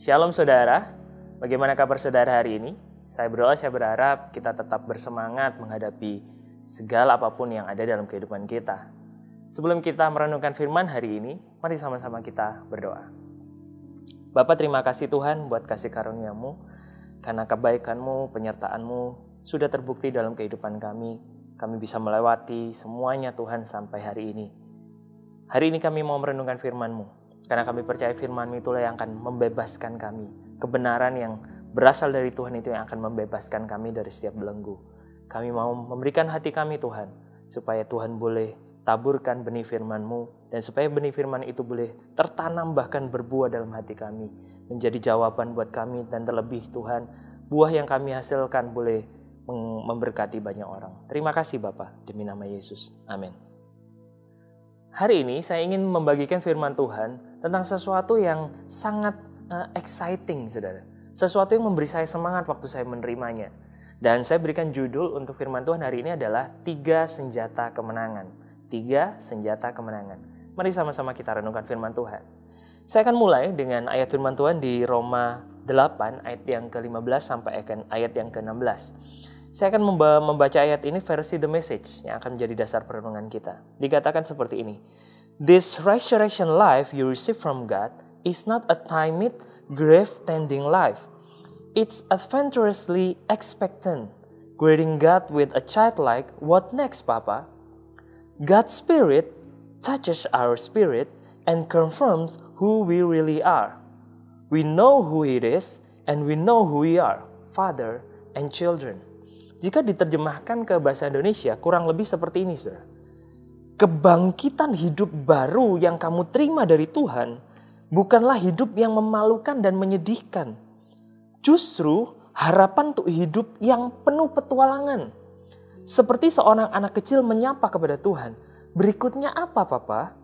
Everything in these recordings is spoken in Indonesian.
Shalom saudara, bagaimana kabar saudara hari ini? Saya berharap kita tetap bersemangat menghadapi segala apapun yang ada dalam kehidupan kita. Sebelum kita merenungkan firman hari ini, mari sama-sama kita berdoa. Bapa, terima kasih Tuhan buat kasih karunia-Mu, karena kebaikan-Mu, penyertaan-Mu sudah terbukti dalam kehidupan kami. Kami bisa melewati semuanya Tuhan sampai hari ini. Hari ini kami mau merenungkan firman-Mu. Karena kami percaya firman-Mu itulah yang akan membebaskan kami. Kebenaran yang berasal dari Tuhan itu yang akan membebaskan kami dari setiap belenggu. Kami mau memberikan hati kami Tuhan, supaya Tuhan boleh taburkan benih firman-Mu, dan supaya benih firman itu boleh tertanam bahkan berbuah dalam hati kami. Menjadi jawaban buat kami, dan terlebih Tuhan, buah yang kami hasilkan boleh memberkati banyak orang. Terima kasih Bapa, demi nama Yesus. Amin. Hari ini saya ingin membagikan firman Tuhan tentang sesuatu yang sangat exciting, saudara. Sesuatu yang memberi saya semangat waktu saya menerimanya. Dan saya berikan judul untuk firman Tuhan hari ini adalah 3 senjata kemenangan. 3 senjata kemenangan. Mari sama-sama kita renungkan firman Tuhan. Saya akan mulai dengan ayat firman Tuhan di Roma 8 ayat yang ke-15 sampai ayat yang ke-16. Saya akan membaca ayat ini versi The Message yang akan menjadi dasar perenungan kita. Dikatakan seperti ini. This resurrection life you receive from God is not a timid, grave-tending life. It's adventurously expectant, greeting God with a childlike, "What next, Papa?" God's Spirit touches our spirit and confirms who we really are. We know who it is and we know who we are, Father and children. Jika diterjemahkan ke bahasa Indonesia, kurang lebih seperti ini, saudara. Kebangkitan hidup baru yang kamu terima dari Tuhan bukanlah hidup yang memalukan dan menyedihkan. Justru harapan untuk hidup yang penuh petualangan. Seperti seorang anak kecil menyapa kepada Tuhan, "Berikutnya apa, Papa?"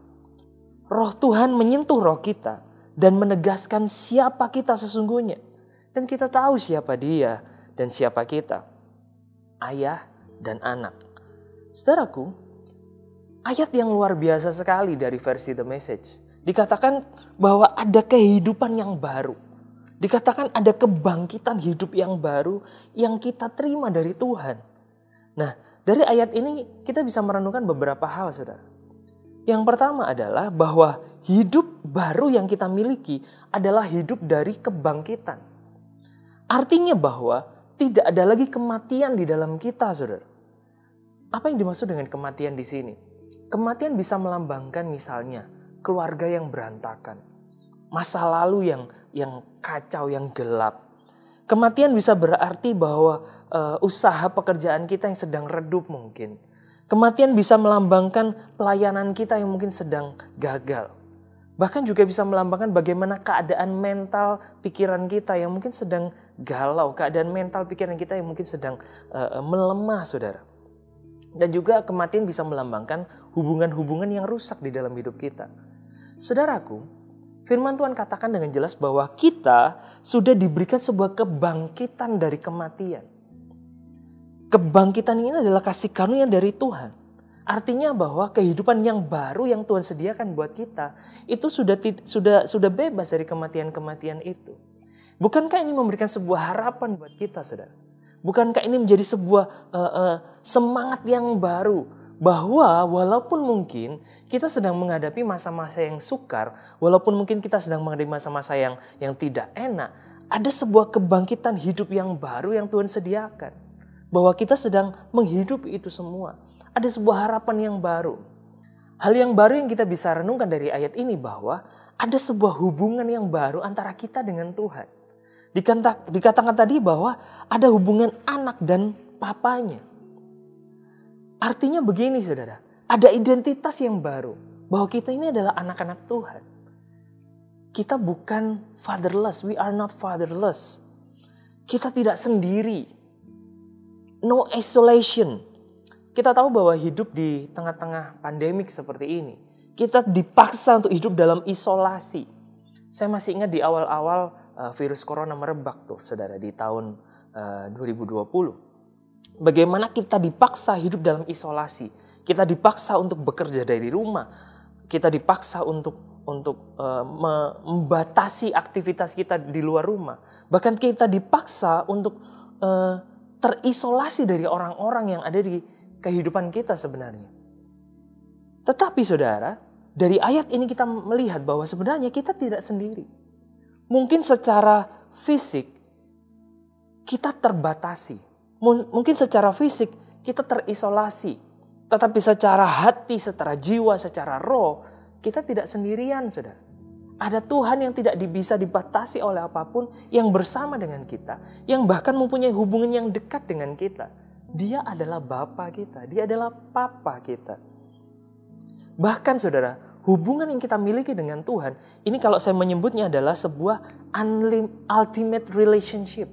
Roh Tuhan menyentuh roh kita dan menegaskan siapa kita sesungguhnya. Dan kita tahu siapa Dia dan siapa kita. Ayah dan anak. Saudaraku, ayat yang luar biasa sekali dari versi The Message. Dikatakan bahwa ada kehidupan yang baru. Dikatakan ada kebangkitan hidup yang baru yang kita terima dari Tuhan. Nah, dari ayat ini kita bisa merenungkan beberapa hal, saudara. Yang pertama adalah bahwa hidup baru yang kita miliki adalah hidup dari kebangkitan. Artinya bahwa tidak ada lagi kematian di dalam kita, saudara. Apa yang dimaksud dengan kematian di sini? Kematian bisa melambangkan misalnya keluarga yang berantakan, masa lalu yang kacau, yang gelap. Kematian bisa berarti bahwa usaha pekerjaan kita yang sedang redup mungkin. Kematian bisa melambangkan pelayanan kita yang mungkin sedang gagal. Bahkan juga bisa melambangkan bagaimana keadaan mental pikiran kita yang mungkin sedang galau. Keadaan mental pikiran kita yang mungkin sedang melemah, saudara. Dan juga kematian bisa melambangkan hubungan-hubungan yang rusak di dalam hidup kita. Saudaraku, firman Tuhan katakan dengan jelas bahwa kita sudah diberikan sebuah kebangkitan dari kematian. Kebangkitan ini adalah kasih karunia dari Tuhan. Artinya bahwa kehidupan yang baru yang Tuhan sediakan buat kita itu sudah bebas dari kematian-kematian itu. Bukankah ini memberikan sebuah harapan buat kita, saudara? Bukankah ini menjadi sebuah semangat yang baru bahwa walaupun mungkin kita sedang menghadapi masa-masa yang sukar, walaupun mungkin kita sedang menghadapi masa-masa yang tidak enak, ada sebuah kebangkitan hidup yang baru yang Tuhan sediakan. Bahwa kita sedang menghidupi itu semua. Ada sebuah harapan yang baru. Hal yang baru yang kita bisa renungkan dari ayat ini bahwa ada sebuah hubungan yang baru antara kita dengan Tuhan. Dikatakan tadi bahwa ada hubungan anak dan papanya. Artinya begini, saudara. Ada identitas yang baru. Bahwa kita ini adalah anak-anak Tuhan. Kita bukan fatherless. We are not fatherless. Kita tidak sendiri. No isolation. Kita tahu bahwa hidup di tengah-tengah pandemik seperti ini, kita dipaksa untuk hidup dalam isolasi. Saya masih ingat di awal-awal virus corona merebak tuh, saudara, di tahun 2020. Bagaimana kita dipaksa hidup dalam isolasi. Kita dipaksa untuk bekerja dari rumah. Kita dipaksa untuk membatasi aktivitas kita di luar rumah. Bahkan kita dipaksa untuk terisolasi dari orang-orang yang ada di kehidupan kita sebenarnya. Tetapi saudara, dari ayat ini kita melihat bahwa sebenarnya kita tidak sendiri. Mungkin secara fisik kita terbatasi. Mungkin secara fisik kita terisolasi. Tetapi secara hati, secara jiwa, secara roh, kita tidak sendirian, saudara. Ada Tuhan yang tidak bisa dibatasi oleh apapun, yang bersama dengan kita, yang bahkan mempunyai hubungan yang dekat dengan kita. Dia adalah Bapa kita, Dia adalah Papa kita. Bahkan saudara, hubungan yang kita miliki dengan Tuhan, ini kalau saya menyebutnya adalah sebuah ultimate relationship.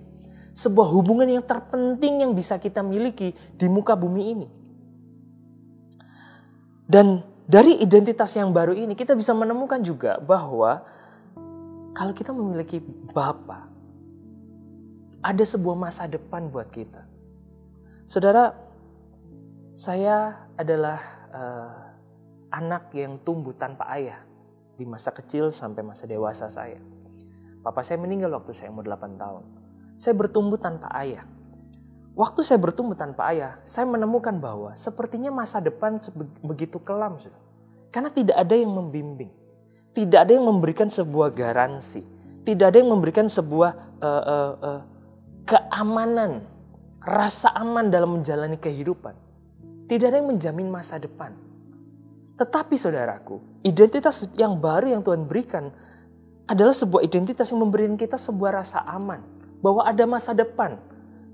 Sebuah hubungan yang terpenting yang bisa kita miliki di muka bumi ini. Dan dari identitas yang baru ini kita bisa menemukan juga bahwa kalau kita memiliki Bapa, ada sebuah masa depan buat kita. Saudara, saya adalah anak yang tumbuh tanpa ayah di masa kecil sampai masa dewasa saya. Papa saya meninggal waktu saya umur 8 tahun. Saya bertumbuh tanpa ayah. Waktu saya bertumbuh tanpa ayah, saya menemukan bahwa sepertinya masa depan begitu kelam. Karena tidak ada yang membimbing. Tidak ada yang memberikan sebuah garansi. Tidak ada yang memberikan sebuah keamanan, rasa aman dalam menjalani kehidupan. Tidak ada yang menjamin masa depan. Tetapi saudaraku, identitas yang baru yang Tuhan berikan adalah sebuah identitas yang memberikan kita sebuah rasa aman. Bahwa ada masa depan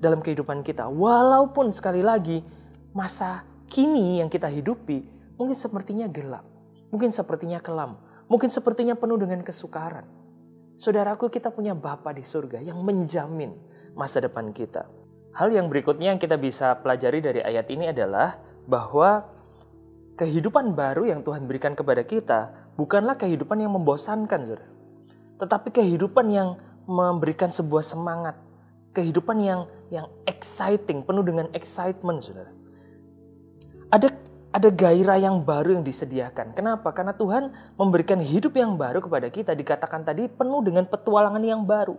dalam kehidupan kita. Walaupun sekali lagi masa kini yang kita hidupi mungkin sepertinya gelap. Mungkin sepertinya kelam. Mungkin sepertinya penuh dengan kesukaran. Saudaraku, kita punya Bapa di surga yang menjamin masa depan kita. Hal yang berikutnya yang kita bisa pelajari dari ayat ini adalah bahwa kehidupan baru yang Tuhan berikan kepada kita bukanlah kehidupan yang membosankan, saudara. Tetapi kehidupan yang memberikan sebuah semangat. Kehidupan yang exciting, penuh dengan excitement, saudara. Ada gairah yang baru yang disediakan. Kenapa? Karena Tuhan memberikan hidup yang baru kepada kita. Dikatakan tadi penuh dengan petualangan yang baru.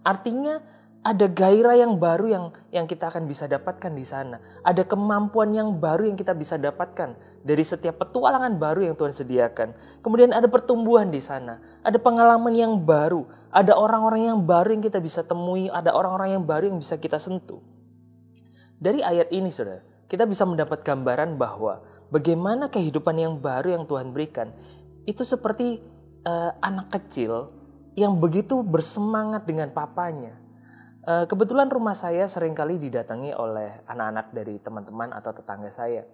Artinya ada gairah yang baru yang kita akan bisa dapatkan di sana. Ada kemampuan yang baru yang kita bisa dapatkan dari setiap petualangan baru yang Tuhan sediakan. Kemudian ada pertumbuhan di sana. Ada pengalaman yang baru. Ada orang-orang yang baru yang kita bisa temui. Ada orang-orang yang baru yang bisa kita sentuh. Dari ayat ini, saudara, kita bisa mendapat gambaran bahwa bagaimana kehidupan yang baru yang Tuhan berikan itu seperti anak kecil yang begitu bersemangat dengan papanya. Kebetulan rumah saya seringkali didatangi oleh anak-anak dari teman-teman atau tetangga saya.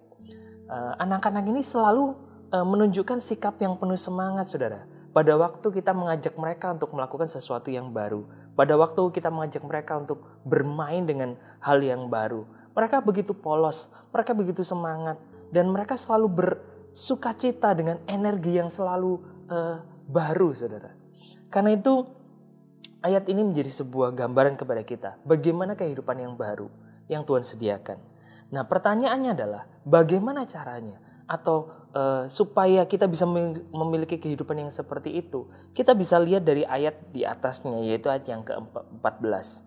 Anak-anak ini selalu menunjukkan sikap yang penuh semangat, saudara. Pada waktu kita mengajak mereka untuk melakukan sesuatu yang baru. Pada waktu kita mengajak mereka untuk bermain dengan hal yang baru. Mereka begitu polos, mereka begitu semangat. Dan mereka selalu bersukacita dengan energi yang selalu baru, saudara. Karena itu ayat ini menjadi sebuah gambaran kepada kita. Bagaimana kehidupan yang baru yang Tuhan sediakan. Nah, pertanyaannya adalah bagaimana caranya? Atau supaya kita bisa memiliki kehidupan yang seperti itu. Kita bisa lihat dari ayat di atasnya, yaitu ayat yang ke-14.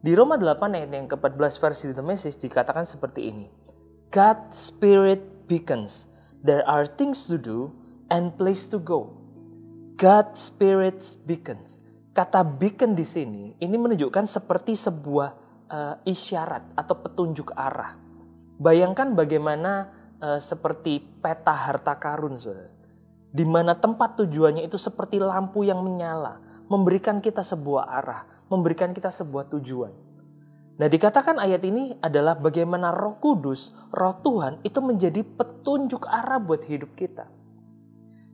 Di Roma 8 ayat yang ke-14 versi The Message dikatakan seperti ini. God's Spirit beacons. There are things to do and place to go. God's Spirit beacons. Kata beacon di sini ini menunjukkan seperti sebuah isyarat atau petunjuk arah. Bayangkan bagaimana seperti peta harta karun, saudara. Di mana tempat tujuannya itu seperti lampu yang menyala, memberikan kita sebuah arah, memberikan kita sebuah tujuan. Nah, dikatakan ayat ini adalah bagaimana Roh Kudus, Roh Tuhan itu menjadi petunjuk arah buat hidup kita.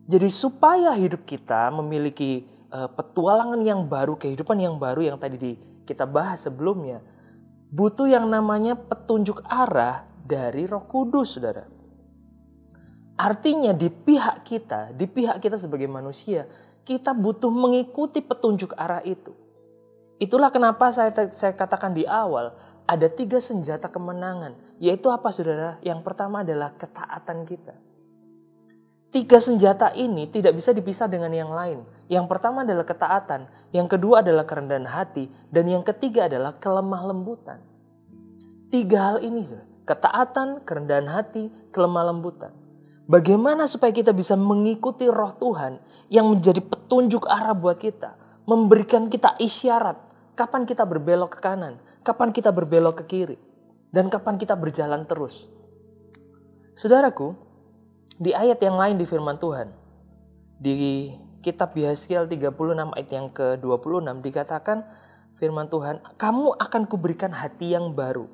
Jadi supaya hidup kita memiliki petualangan yang baru, kehidupan yang baru yang tadi kita bahas sebelumnya, butuh yang namanya petunjuk arah dari Roh Kudus, saudara. Artinya di pihak kita sebagai manusia, kita butuh mengikuti petunjuk arah itu. Itulah kenapa saya katakan di awal, ada 3 senjata kemenangan. Yaitu apa, saudara? Yang pertama adalah ketaatan kita. Tiga senjata ini tidak bisa dipisah dengan yang lain. Yang pertama adalah ketaatan, yang kedua adalah kerendahan hati, dan yang ketiga adalah kelemah lembutan. Tiga hal ini, ketaatan, kerendahan hati, kelemah lembutan. Bagaimana supaya kita bisa mengikuti roh Tuhan yang menjadi petunjuk arah buat kita, memberikan kita isyarat kapan kita berbelok ke kanan, kapan kita berbelok ke kiri, dan kapan kita berjalan terus. Saudaraku, di ayat yang lain di firman Tuhan, di kitab Yehezkiel 36 ayat yang ke-26 dikatakan firman Tuhan, kamu akan kuberikan hati yang baru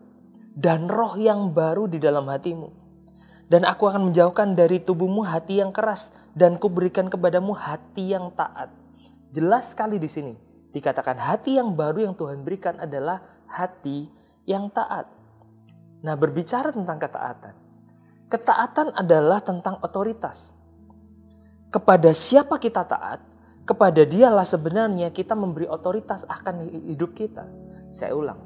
dan roh yang baru di dalam hatimu. Dan aku akan menjauhkan dari tubuhmu hati yang keras dan kuberikan kepadamu hati yang taat. Jelas sekali di sini dikatakan hati yang baru yang Tuhan berikan adalah hati yang taat. Nah, berbicara tentang ketaatan. Ketaatan adalah tentang otoritas. Kepada siapa kita taat, kepada dialah sebenarnya kita memberi otoritas akan hidup kita. Saya ulang,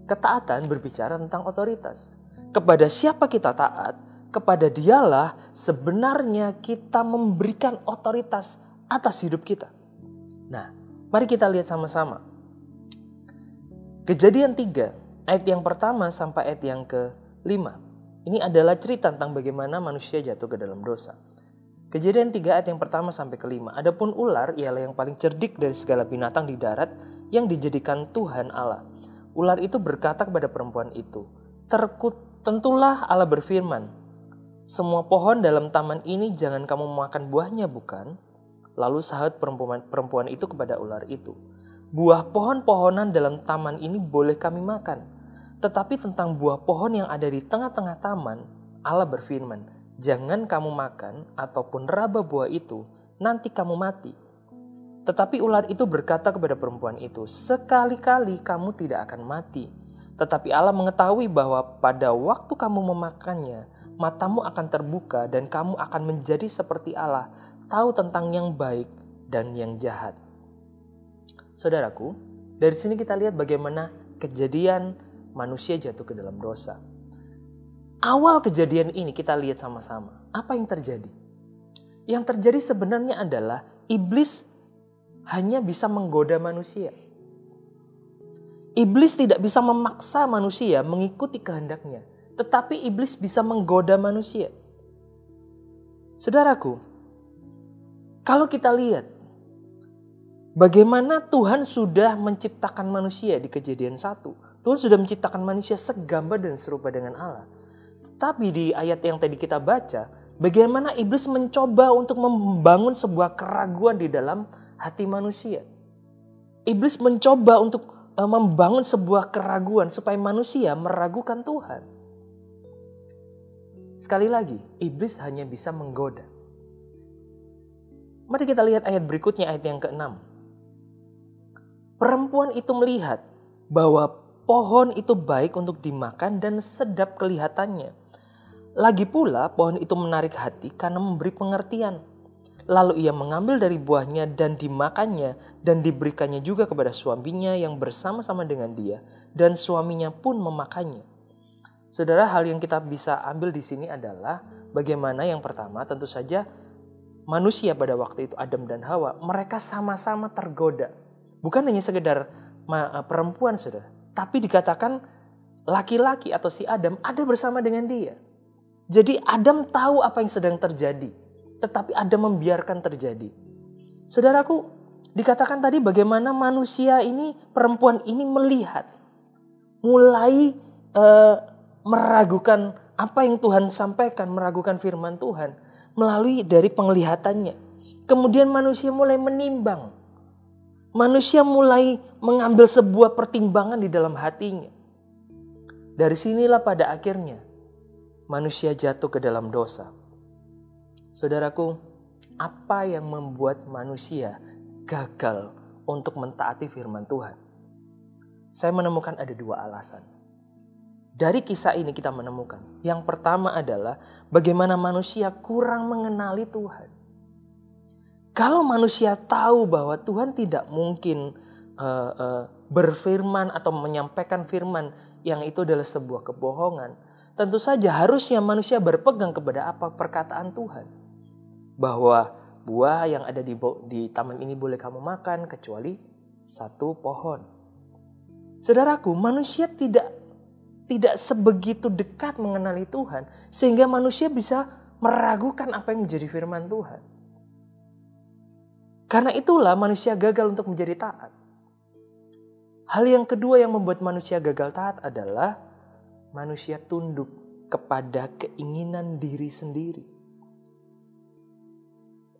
ketaatan berbicara tentang otoritas. Kepada siapa kita taat, kepada dialah sebenarnya kita memberikan otoritas atas hidup kita. Nah, mari kita lihat sama-sama. Kejadian 3, ayat yang pertama sampai ayat yang ke-5. Ini adalah cerita tentang bagaimana manusia jatuh ke dalam dosa. Kejadian 3 ayat yang pertama sampai ke-5. Adapun ular ialah yang paling cerdik dari segala binatang di darat yang dijadikan Tuhan Allah. Ular itu berkata kepada perempuan itu, tentulah Allah berfirman, semua pohon dalam taman ini jangan kamu makan buahnya, bukan? Lalu sahut perempuan itu kepada ular itu, buah pohon-pohonan dalam taman ini boleh kami makan. Tetapi tentang buah pohon yang ada di tengah-tengah taman, Allah berfirman, jangan kamu makan ataupun raba buah itu, nanti kamu mati. Tetapi ular itu berkata kepada perempuan itu, sekali-kali kamu tidak akan mati. Tetapi Allah mengetahui bahwa pada waktu kamu memakannya, matamu akan terbuka dan kamu akan menjadi seperti Allah, tahu tentang yang baik dan yang jahat. Saudaraku, dari sini kita lihat bagaimana kejadian manusia jatuh ke dalam dosa. Awal kejadian ini kita lihat sama-sama. Apa yang terjadi? Yang terjadi sebenarnya adalah iblis hanya bisa menggoda manusia. Iblis tidak bisa memaksa manusia mengikuti kehendaknya. Tetapi iblis bisa menggoda manusia. Saudaraku, kalau kita lihat bagaimana Tuhan sudah menciptakan manusia di Kejadian 1. Tuhan sudah menciptakan manusia segambar dan serupa dengan Allah. Tapi di ayat yang tadi kita baca, bagaimana iblis mencoba untuk membangun sebuah keraguan di dalam hati manusia. Iblis mencoba untuk membangun sebuah keraguan supaya manusia meragukan Tuhan. Sekali lagi, iblis hanya bisa menggoda. Mari kita lihat ayat berikutnya, ayat yang ke-6. Perempuan itu melihat bahwa pohon itu baik untuk dimakan dan sedap kelihatannya. Lagi pula pohon itu menarik hati karena memberi pengertian. Lalu ia mengambil dari buahnya dan dimakannya dan diberikannya juga kepada suaminya yang bersama-sama dengan dia. Dan suaminya pun memakannya. Saudara, hal yang kita bisa ambil di sini adalah bagaimana yang pertama tentu saja manusia pada waktu itu Adam dan Hawa, mereka sama-sama tergoda. Bukan hanya sekedar perempuan, saudara. Tapi dikatakan laki-laki atau si Adam ada bersama dengan dia. Jadi Adam tahu apa yang sedang terjadi. Tetapi Adam membiarkan terjadi. Saudaraku, dikatakan tadi bagaimana manusia ini, perempuan ini melihat. Mulai meragukan apa yang Tuhan sampaikan, meragukan firman Tuhan. Melalui dari penglihatannya. Kemudian manusia mulai menimbang. Manusia mulai mengambil sebuah pertimbangan di dalam hatinya. Dari sinilah pada akhirnya manusia jatuh ke dalam dosa. Saudaraku, apa yang membuat manusia gagal untuk mentaati firman Tuhan? Saya menemukan ada dua alasan. Dari kisah ini kita menemukan. Yang pertama adalah bagaimana manusia kurang mengenali Tuhan. Kalau manusia tahu bahwa Tuhan tidak mungkin berfirman atau menyampaikan firman yang itu adalah sebuah kebohongan, tentu saja harusnya manusia berpegang kepada apa perkataan Tuhan. bahwa buah yang ada di taman ini boleh kamu makan kecuali satu pohon. Saudaraku, manusia tidak sebegitu dekat mengenali Tuhan sehingga manusia bisa meragukan apa yang menjadi firman Tuhan. Karena itulah manusia gagal untuk menjadi taat. Hal yang kedua yang membuat manusia gagal taat adalah manusia tunduk kepada keinginan diri sendiri.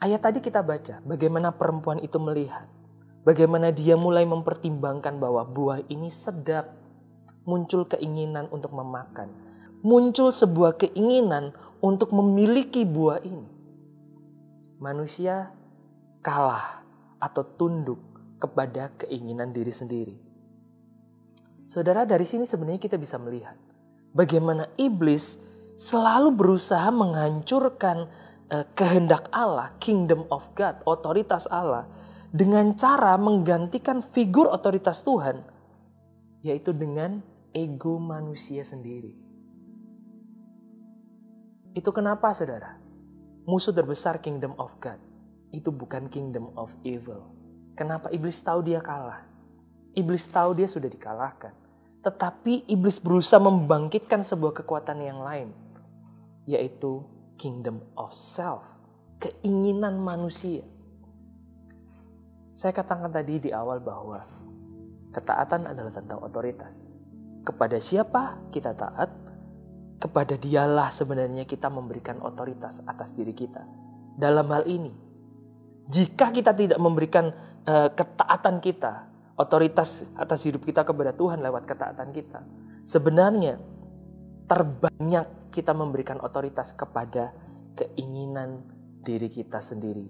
Ayat tadi kita baca bagaimana perempuan itu melihat. Bagaimana dia mulai mempertimbangkan bahwa buah ini sedap. Muncul keinginan untuk memakan. Muncul sebuah keinginan untuk memiliki buah ini. Manusia kalah atau tunduk kepada keinginan diri sendiri. Saudara, dari sini sebenarnya kita bisa melihat bagaimana iblis selalu berusaha menghancurkan kehendak Allah, kingdom of God, otoritas Allah, dengan cara menggantikan figur otoritas Tuhan, yaitu dengan ego manusia sendiri. Itu kenapa, saudara? Musuh terbesar kingdom of God itu bukan kingdom of evil. Kenapa? Iblis tahu dia kalah. Iblis tahu dia sudah dikalahkan. Tetapi iblis berusaha membangkitkan sebuah kekuatan yang lain, yaitu kingdom of self, keinginan manusia. Saya katakan tadi di awal bahwa ketaatan adalah tentang otoritas. Kepada siapa kita taat, kepada dialah sebenarnya kita memberikan otoritas atas diri kita. Dalam hal ini, jika kita tidak memberikan ketaatan kita, otoritas atas hidup kita kepada Tuhan lewat ketaatan kita, sebenarnya terbanyak kita memberikan otoritas kepada keinginan diri kita sendiri.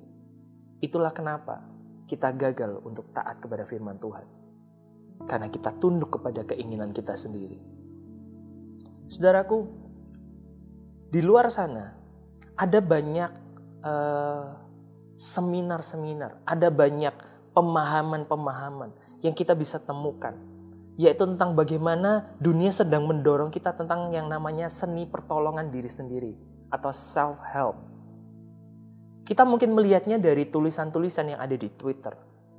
Itulah kenapa kita gagal untuk taat kepada firman Tuhan. Karena kita tunduk kepada keinginan kita sendiri. Saudaraku, di luar sana ada banyak seminar-seminar, ada banyak pemahaman-pemahaman yang kita bisa temukan, yaitu tentang bagaimana dunia sedang mendorong kita tentang yang namanya seni pertolongan diri sendiri atau self-help. Kita mungkin melihatnya dari tulisan-tulisan yang ada di Twitter.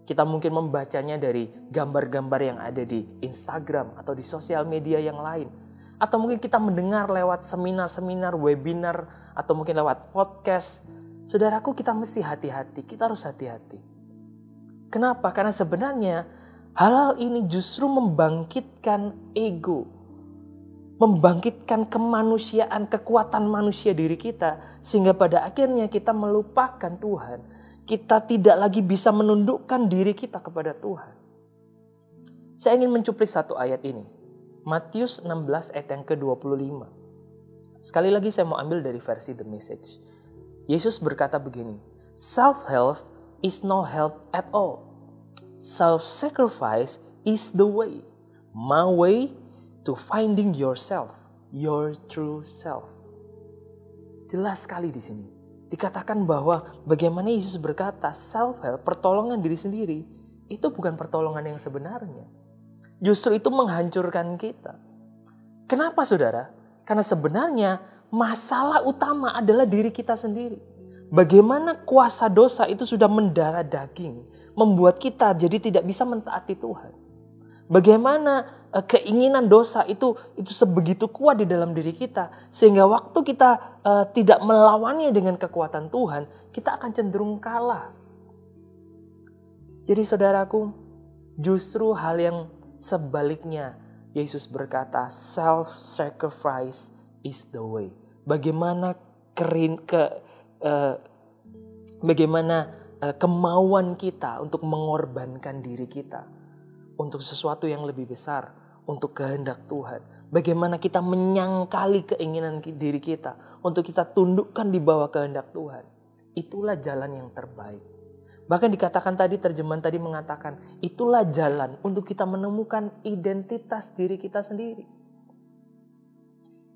Kita mungkin membacanya dari gambar-gambar yang ada di Instagram atau di sosial media yang lain. Atau mungkin kita mendengar lewat seminar-seminar, webinar, atau mungkin lewat podcast. Saudaraku, kita mesti hati-hati, kita harus hati-hati. Kenapa? Karena sebenarnya hal-hal ini justru membangkitkan ego, membangkitkan kemanusiaan, kekuatan manusia diri kita, sehingga pada akhirnya kita melupakan Tuhan. Kita tidak lagi bisa menundukkan diri kita kepada Tuhan. Saya ingin mencuplik satu ayat ini. Matius 16 ayat yang ke-25. Sekali lagi saya mau ambil dari versi The Message. Yesus berkata begini, self-help is no help at all. Self-sacrifice is the way. My way to finding yourself, your true self. Jelas sekali di sini. Dikatakan bahwa bagaimana Yesus berkata self-help, pertolongan diri sendiri, itu bukan pertolongan yang sebenarnya. Justru itu menghancurkan kita. Kenapa, saudara? Karena sebenarnya masalah utama adalah diri kita sendiri. Bagaimana kuasa dosa itu sudah mendarah daging, membuat kita jadi tidak bisa mentaati Tuhan. Bagaimana keinginan dosa itu sebegitu kuat di dalam diri kita, sehingga waktu kita tidak melawannya dengan kekuatan Tuhan, kita akan cenderung kalah. Jadi saudaraku, justru hal yang sebaliknya, Yesus berkata, self-sacrifice is the way. Bagaimana kemauan kita untuk mengorbankan diri kita untuk sesuatu yang lebih besar, untuk kehendak Tuhan. Bagaimana kita menyangkali keinginan diri kita untuk kita tundukkan di bawah kehendak Tuhan. Itulah jalan yang terbaik. Bahkan dikatakan tadi, terjemahan tadi mengatakan, itulah jalan untuk kita menemukan identitas diri kita sendiri.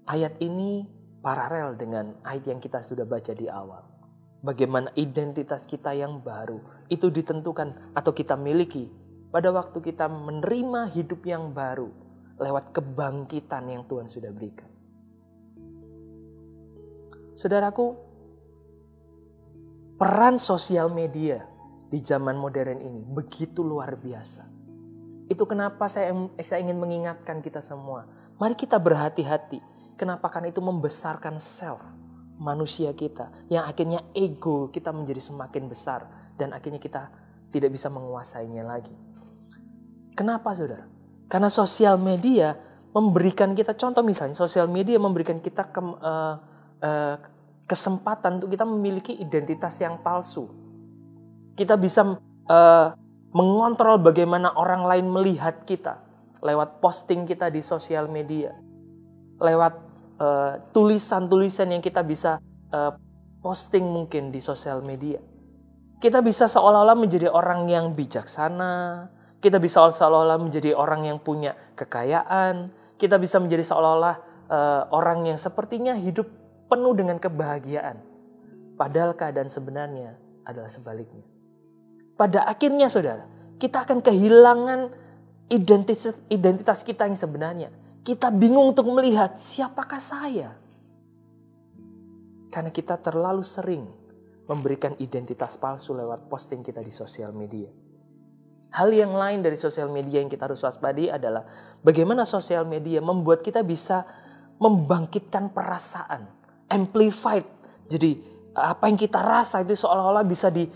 Ayat ini paralel dengan ayat yang kita sudah baca di awal. Bagaimana identitas kita yang baru itu ditentukan atau kita miliki pada waktu kita menerima hidup yang baru lewat kebangkitan yang Tuhan sudah berikan. Saudaraku, peran sosial media di zaman modern ini begitu luar biasa. Itu kenapa saya ingin mengingatkan kita semua. Mari kita berhati-hati. Kenapa? Karena itu membesarkan self manusia kita. Yang akhirnya ego kita menjadi semakin besar. Dan akhirnya kita tidak bisa menguasainya lagi. Kenapa saudara? Karena sosial media memberikan kita, contoh misalnya sosial media memberikan kita kesempatan untuk kita memiliki identitas yang palsu. Kita bisa mengontrol bagaimana orang lain melihat kita lewat posting kita di sosial media, lewat tulisan-tulisan yang kita bisa posting mungkin di sosial media. Kita bisa seolah-olah menjadi orang yang bijaksana, kita bisa seolah-olah menjadi orang yang punya kekayaan, kita bisa menjadi seolah-olah orang yang sepertinya hidup penuh dengan kebahagiaan. Padahal keadaan sebenarnya adalah sebaliknya. Pada akhirnya saudara, kita akan kehilangan identitas kita yang sebenarnya. Kita bingung untuk melihat siapakah saya. Karena kita terlalu sering memberikan identitas palsu lewat posting kita di sosial media. Hal yang lain dari sosial media yang kita harus waspadai adalah bagaimana sosial media membuat kita bisa membangkitkan perasaan, amplified. Jadi apa yang kita rasa itu seolah-olah bisa di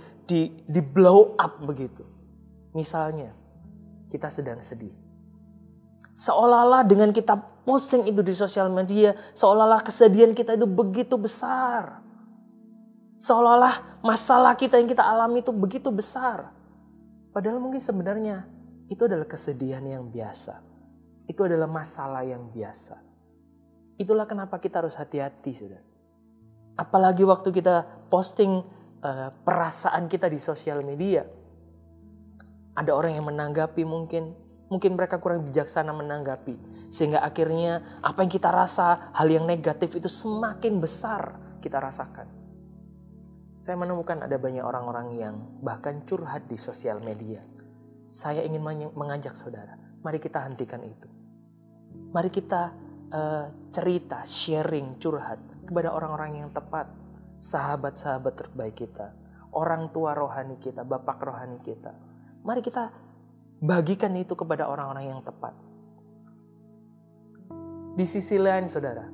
blow up begitu. Misalnya kita sedang sedih. Seolah-olah dengan kita posting itu di sosial media, seolah-olah kesedihan kita itu begitu besar. Seolah-olah masalah kita yang kita alami itu begitu besar. Padahal mungkin sebenarnya itu adalah kesedihan yang biasa. Itu adalah masalah yang biasa. Itulah kenapa kita harus hati-hati, saudara. Apalagi waktu kita posting perasaan kita di sosial media. Ada orang yang menanggapi mungkin mereka kurang bijaksana menanggapi. Sehingga akhirnya apa yang kita rasa, hal yang negatif itu semakin besar kita rasakan. Saya menemukan ada banyak orang-orang yang bahkan curhat di sosial media. Saya ingin mengajak saudara, mari kita hentikan itu. Mari kita cerita, sharing, curhat kepada orang-orang yang tepat. Sahabat-sahabat terbaik kita, orang tua rohani kita, bapak rohani kita. Mari kita bagikan itu kepada orang-orang yang tepat. Di sisi lain saudara,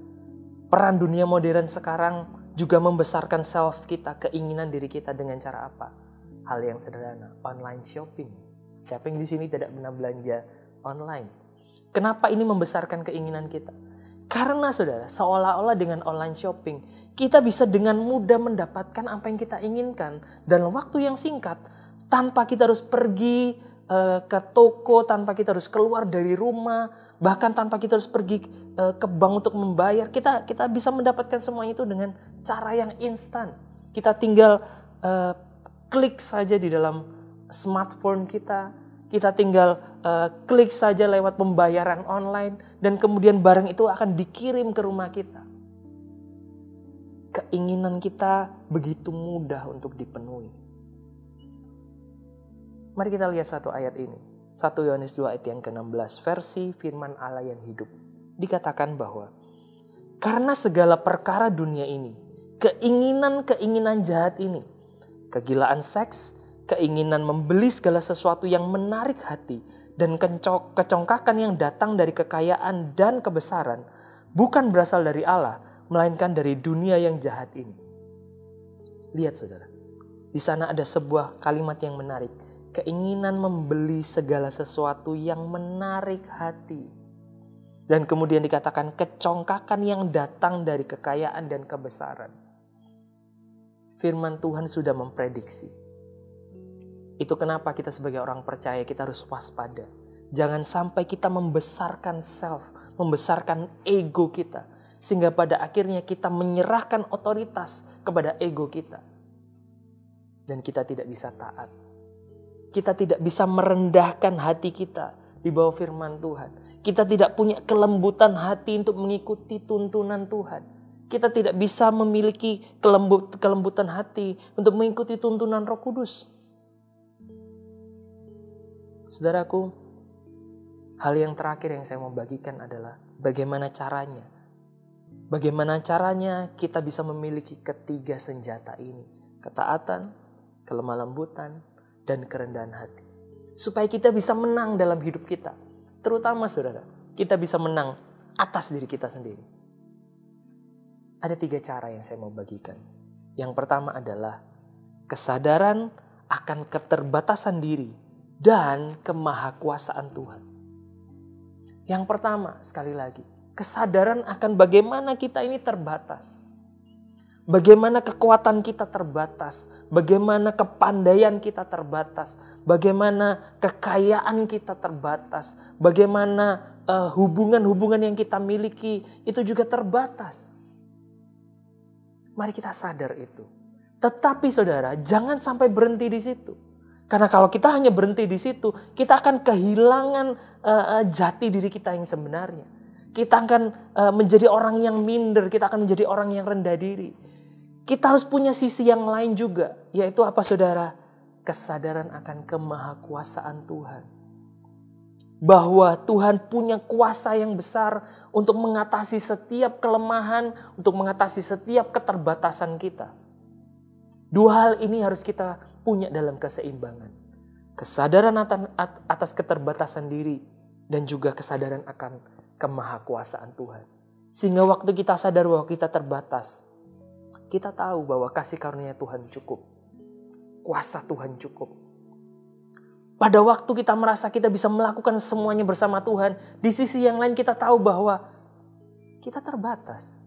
peran dunia modern sekarang juga membesarkan self kita, keinginan diri kita dengan cara apa? Hal yang sederhana, online shopping. Siapa yang di sini tidak pernah belanja online? Kenapa ini membesarkan keinginan kita? Karena saudara, seolah-olah dengan online shopping, kita bisa dengan mudah mendapatkan apa yang kita inginkan dalam waktu yang singkat, tanpa kita harus pergi ke toko, tanpa kita harus keluar dari rumah, bahkan tanpa kita harus pergi ke bank untuk membayar. Kita bisa mendapatkan semua itu dengan cara yang instan. Kita tinggal klik saja di dalam smartphone kita. Kita tinggal klik saja lewat pembayaran online. Dan kemudian barang itu akan dikirim ke rumah kita. Keinginan kita begitu mudah untuk dipenuhi. Mari kita lihat satu ayat ini. 1 Yohanes 2 ayat yang ke-16 versi firman Allah yang hidup. Dikatakan bahwa karena segala perkara dunia ini, keinginan-keinginan jahat ini, kegilaan seks, keinginan membeli segala sesuatu yang menarik hati, dan kecongkakan yang datang dari kekayaan dan kebesaran, bukan berasal dari Allah, melainkan dari dunia yang jahat ini. Lihat saudara, di sana ada sebuah kalimat yang menarik. Keinginan membeli segala sesuatu yang menarik hati. Dan kemudian dikatakan kecongkakan yang datang dari kekayaan dan kebesaran. Firman Tuhan sudah memprediksi. Itu kenapa kita sebagai orang percaya kita harus waspada. Jangan sampai kita membesarkan self, membesarkan ego kita. Sehingga pada akhirnya kita menyerahkan otoritas kepada ego kita. Dan kita tidak bisa taat. Kita tidak bisa merendahkan hati kita di bawah firman Tuhan. Kita tidak punya kelembutan hati untuk mengikuti tuntunan Tuhan. Kita tidak bisa memiliki kelembutan hati untuk mengikuti tuntunan Roh Kudus. Saudaraku, hal yang terakhir yang saya mau bagikan adalah bagaimana caranya. Bagaimana caranya kita bisa memiliki ketiga senjata ini. ketaatan, kelemah lembutan, dan kerendahan hati. Supaya kita bisa menang dalam hidup kita. Terutama saudara, kita bisa menang atas diri kita sendiri. Ada 3 cara yang saya mau bagikan. Yang pertama adalah kesadaran akan keterbatasan diri dan kemahakuasaan Tuhan. Yang pertama, sekali lagi, kesadaran akan bagaimana kita ini terbatas. Bagaimana kekuatan kita terbatas, bagaimana kepandaian kita terbatas, bagaimana kekayaan kita terbatas, bagaimana hubungan-hubungan yang kita miliki itu juga terbatas. Mari kita sadar itu. Tetapi saudara, jangan sampai berhenti di situ. Karena kalau kita hanya berhenti di situ, kita akan kehilangan jati diri kita yang sebenarnya. Kita akan menjadi orang yang minder, kita akan menjadi orang yang rendah diri. Kita harus punya sisi yang lain juga, yaitu apa saudara? Kesadaran akan kemahakuasaan Tuhan. Bahwa Tuhan punya kuasa yang besar untuk mengatasi setiap kelemahan, untuk mengatasi setiap keterbatasan kita. 2 hal ini harus kita punya dalam keseimbangan. Kesadaran atas keterbatasan diri dan juga kesadaran akan kemahakuasaan Tuhan. Sehingga waktu kita sadar bahwa kita terbatas, kita tahu bahwa kasih karunia Tuhan cukup. Kuasa Tuhan cukup. Pada waktu kita merasa kita bisa melakukan semuanya bersama Tuhan, di sisi yang lain kita tahu bahwa kita terbatas.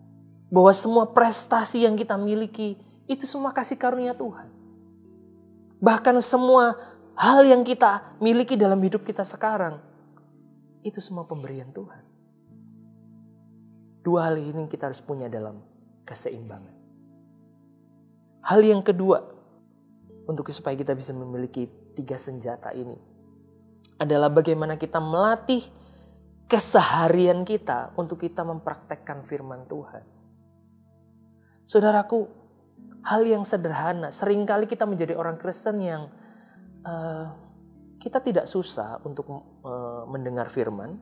Bahwa semua prestasi yang kita miliki, itu semua kasih karunia Tuhan. Bahkan semua hal yang kita miliki dalam hidup kita sekarang, itu semua pemberian Tuhan. 2 hal ini kita harus punya dalam keseimbangan. Hal yang kedua, untuk supaya kita bisa memiliki 3 senjata ini, adalah bagaimana kita melatih keseharian kita untuk kita mempraktekkan firman Tuhan. Saudaraku, hal yang sederhana, seringkali kita menjadi orang Kristen yang kita tidak susah untuk mendengar firman,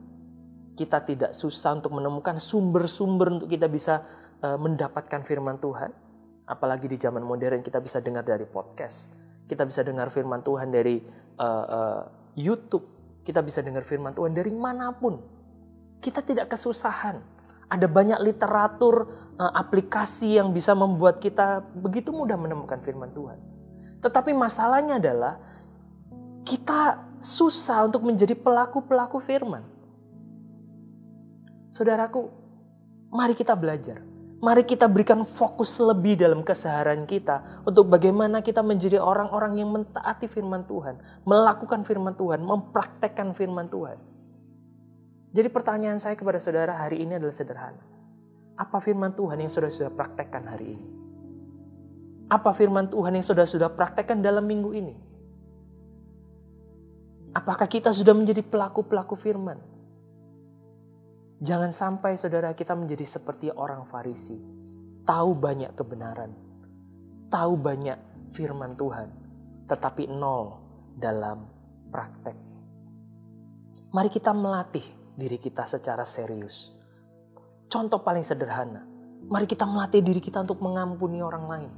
kita tidak susah untuk menemukan sumber-sumber untuk kita bisa mendapatkan firman Tuhan. Apalagi di zaman modern kita bisa dengar dari podcast, kita bisa dengar firman Tuhan dari YouTube, kita bisa dengar firman Tuhan dari manapun. Kita tidak kesusahan. Ada banyak literatur, aplikasi yang bisa membuat kita begitu mudah menemukan firman Tuhan. Tetapi masalahnya adalah kita susah untuk menjadi pelaku-pelaku firman. Saudaraku, mari kita belajar. Mari kita berikan fokus lebih dalam keseharian kita untuk bagaimana kita menjadi orang-orang yang mentaati firman Tuhan, melakukan firman Tuhan, mempraktekkan firman Tuhan. Jadi pertanyaan saya kepada saudara hari ini adalah sederhana. Apa firman Tuhan yang sudah praktekkan hari ini? Apa firman Tuhan yang sudah praktekkan dalam minggu ini? Apakah kita sudah menjadi pelaku-pelaku firman? Jangan sampai saudara kita menjadi seperti orang Farisi. Tahu banyak kebenaran. Tahu banyak firman Tuhan. Tetapi 0 dalam praktek. Mari kita melatih diri kita secara serius. Contoh paling sederhana. Mari kita melatih diri kita untuk mengampuni orang lain.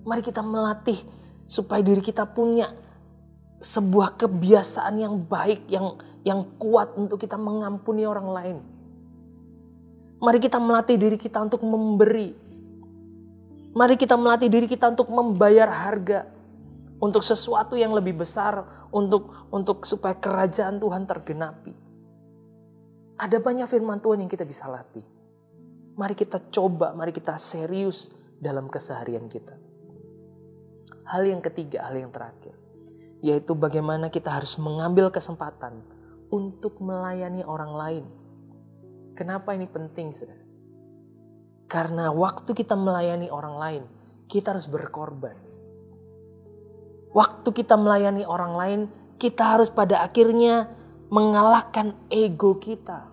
Mari kita melatih supaya diri kita punya sebuah kebiasaan yang baik, yang kuat untuk kita mengampuni orang lain. Mari kita melatih diri kita untuk memberi. Mari kita melatih diri kita untuk membayar harga. Untuk sesuatu yang lebih besar. Untuk supaya kerajaan Tuhan tergenapi. Ada banyak firman Tuhan yang kita bisa latih. Mari kita coba, mari kita serius dalam keseharian kita. Hal yang ketiga, hal yang terakhir. Yaitu bagaimana kita harus mengambil kesempatan untuk melayani orang lain. Kenapa ini penting, saudara? Karena waktu kita melayani orang lain, kita harus berkorban. Waktu kita melayani orang lain, kita harus pada akhirnya mengalahkan ego kita.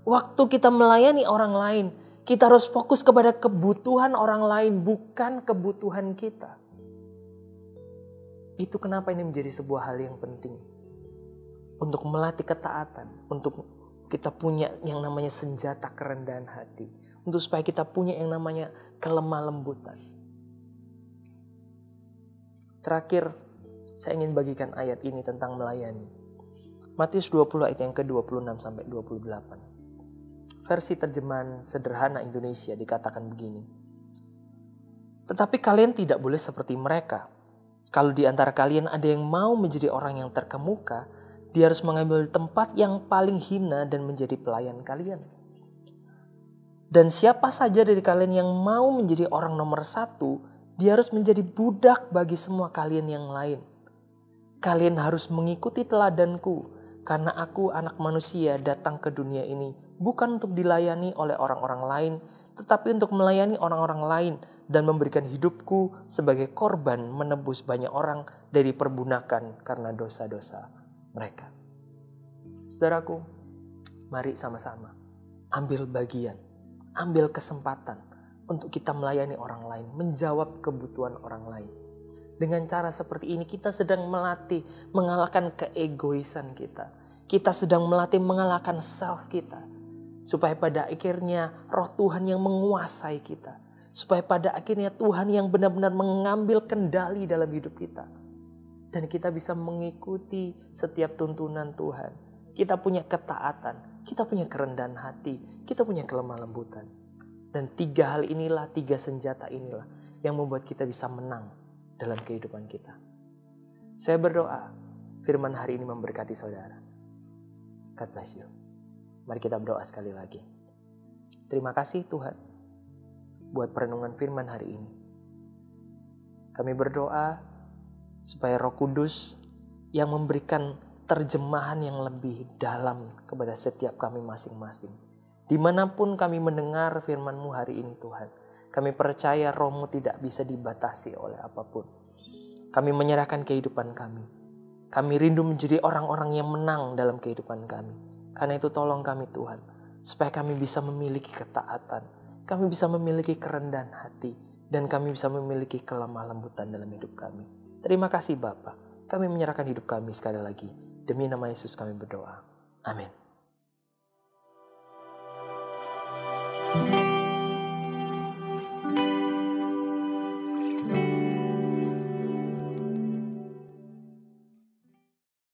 Waktu kita melayani orang lain, kita harus fokus kepada kebutuhan orang lain, bukan kebutuhan kita. Itu kenapa ini menjadi sebuah hal yang penting. Untuk melatih ketaatan, untuk kita punya yang namanya senjata kerendahan hati. untuk supaya kita punya yang namanya kelemah lembutan. Terakhir, saya ingin bagikan ayat ini tentang melayani. Matius 20 ayat yang ke-26 sampai 28. Versi terjemahan sederhana Indonesia dikatakan begini. Tetapi kalian tidak boleh seperti mereka. Kalau di antara kalian ada yang mau menjadi orang yang terkemuka, dia harus mengambil tempat yang paling hina dan menjadi pelayan kalian. Dan siapa saja dari kalian yang mau menjadi orang nomor 1, dia harus menjadi budak bagi semua kalian yang lain. Kalian harus mengikuti teladanku, karena aku anak manusia datang ke dunia ini bukan untuk dilayani oleh orang-orang lain, tetapi untuk melayani orang-orang lain dan memberikan hidupku sebagai korban menebus banyak orang dari perbudakan karena dosa-dosa mereka. Saudaraku, mari sama-sama ambil bagian, ambil kesempatan untuk kita melayani orang lain, menjawab kebutuhan orang lain. Dengan cara seperti ini kita sedang melatih mengalahkan keegoisan kita. Kita sedang melatih mengalahkan self kita. Supaya pada akhirnya roh Tuhan yang menguasai kita. Supaya pada akhirnya Tuhan yang benar-benar mengambil kendali dalam hidup kita. Dan kita bisa mengikuti setiap tuntunan Tuhan. Kita punya ketaatan, kita punya kerendahan hati, kita punya kelemah lembutan. Dan 3 hal inilah, 3 senjata inilah yang membuat kita bisa menang dalam kehidupan kita. Saya berdoa, firman hari ini memberkati saudara. God bless you. Mari kita berdoa sekali lagi. Terima kasih Tuhan buat perenungan firman hari ini. Kami berdoa supaya Roh Kudus yang memberikan terjemahan yang lebih dalam kepada setiap kami masing-masing. Dimanapun kami mendengar firman-Mu hari ini Tuhan, kami percaya Roh-Mu tidak bisa dibatasi oleh apapun. Kami menyerahkan kehidupan kami. Kami rindu menjadi orang-orang yang menang dalam kehidupan kami. Karena itu tolong kami Tuhan, supaya kami bisa memiliki ketaatan, kami bisa memiliki kerendahan hati, dan kami bisa memiliki kelemah lembutan dalam hidup kami. Terima kasih Bapa. Kami menyerahkan hidup kami sekali lagi. Demi nama Yesus kami berdoa. Amin.